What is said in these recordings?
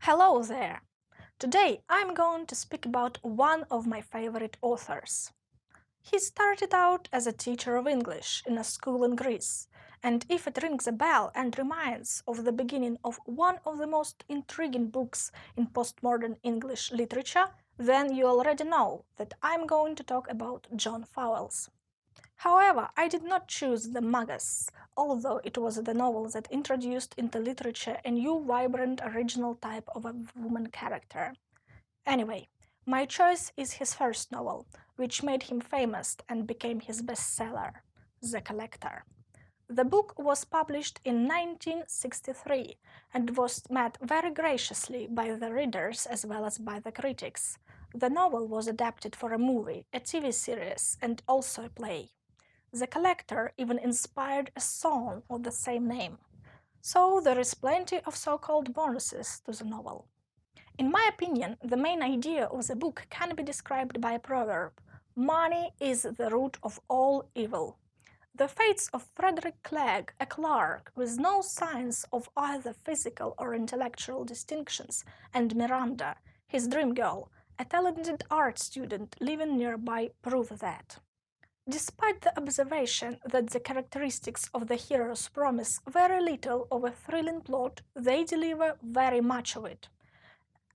Hello there! Today I'm going to speak about one of my favorite authors. He started out as a teacher of English in a school in Greece, and if it rings a bell and reminds of the beginning of one of the most intriguing books in postmodern English literature, then you already know that I'm going to talk about John Fowles. However, I did not choose the Magus, although it was the novel that introduced into literature a new vibrant original type of a woman character. Anyway, my choice is his first novel, which made him famous and became his bestseller, The Collector. The book was published in 1963 and was met very graciously by the readers as well as by the critics. The novel was adapted for a movie, a TV series, and also a play. The Collector even inspired a song of the same name. So there is plenty of so-called bonuses to the novel. In my opinion, the main idea of the book can be described by a proverb: money is the root of all evil. The fates of Frederick Clegg, a clerk with no signs of either physical or intellectual distinctions, and Miranda, his dream girl, a talented art student living nearby, prove that. Despite the observation that the characteristics of the heroes promise very little of a thrilling plot, they deliver very much of it.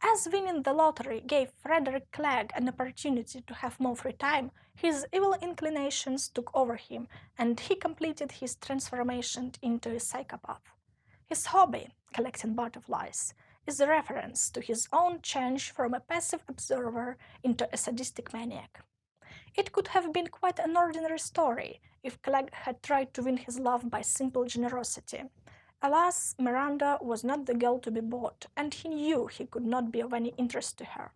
As winning the lottery gave Frederick Clegg an opportunity to have more free time, his evil inclinations took over him, and he completed his transformation into a psychopath. His hobby, collecting butterflies, is a reference to his own change from a passive observer into a sadistic maniac. It could have been quite an ordinary story if Clegg had tried to win his love by simple generosity. Alas, Miranda was not the girl to be bought, and he knew he could not be of any interest to her.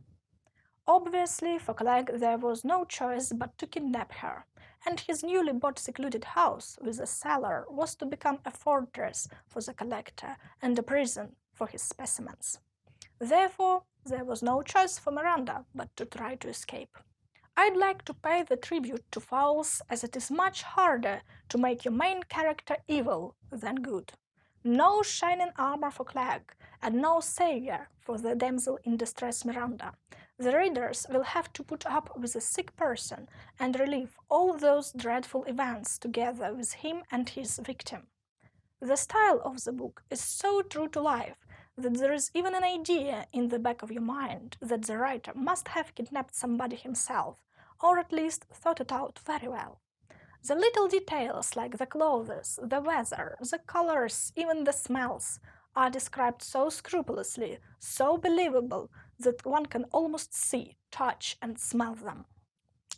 Obviously, for Clegg there was no choice but to kidnap her, and his newly bought secluded house with a cellar was to become a fortress for the Collector and a prison for his specimens. Therefore, there was no choice for Miranda but to try to escape. I'd like to pay the tribute to Fowles, as it is much harder to make your main character evil than good. No shining armor for Clegg, and no savior for the damsel in distress Miranda. The readers will have to put up with a sick person and relive all those dreadful events together with him and his victim. The style of the book is so true to life that there is even an idea in the back of your mind that the writer must have kidnapped somebody himself, or at least thought it out very well. The little details like the clothes, the weather, the colors, even the smells, are described so scrupulously, so believable, that one can almost see, touch, and smell them.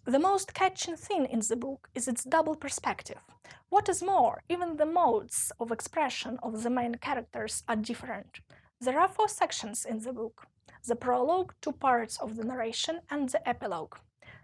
The most catching thing in the book is its double perspective. What is more, even the modes of expression of the main characters are different. There are 4 sections in the book: the prologue, 2 parts of the narration, and the epilogue.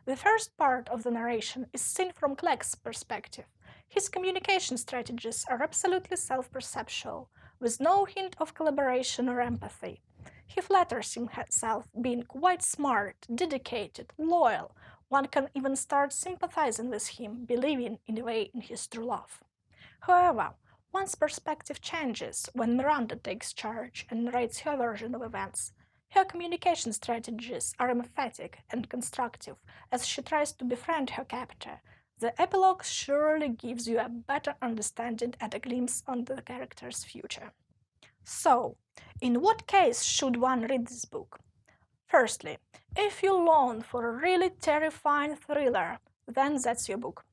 The first part of the narration is seen from Clegg's perspective. His communication strategies are absolutely self-perceptual, with no hint of collaboration or empathy. He flatters himself being quite smart, dedicated, loyal. One can even start sympathizing with him, believing in a way in his true love. However, one's perspective changes when Miranda takes charge and narrates her version of events. Her communication strategies are emphatic and constructive as she tries to befriend her captor. The epilogue surely gives you a better understanding and a glimpse on the character's future. So, in what case should one read this book? Firstly, if you long for a really terrifying thriller, then that's your book.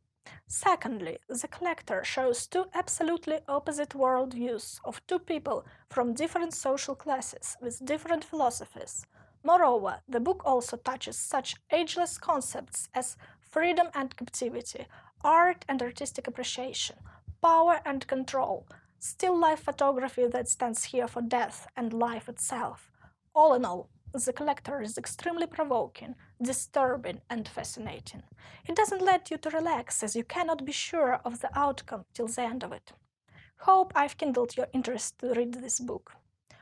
Secondly, The Collector shows 2 absolutely opposite worldviews of 2 people from different social classes with different philosophies. Moreover, the book also touches such ageless concepts as freedom and captivity, art and artistic appreciation, power and control, still life photography that stands here for death and life itself. All in all, The Collector is extremely provoking, disturbing, and fascinating. It doesn't let you to relax, as you cannot be sure of the outcome till the end of it. Hope I've kindled your interest to read this book.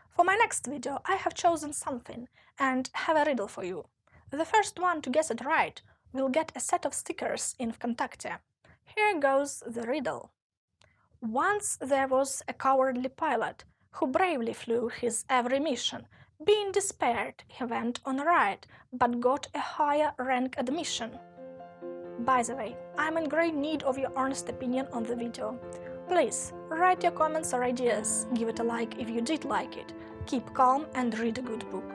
For my next video, I have chosen something and have a riddle for you. The first one to guess it right will get a set of stickers in Vkontakte. Here goes the riddle. Once there was a cowardly pilot who bravely flew his every mission, Being despaired, he went on a ride, but got a higher rank admission. By the way, I'm in great need of your honest opinion on the video. Please, write your comments or ideas, give it a like if you did like it, keep calm and read a good book.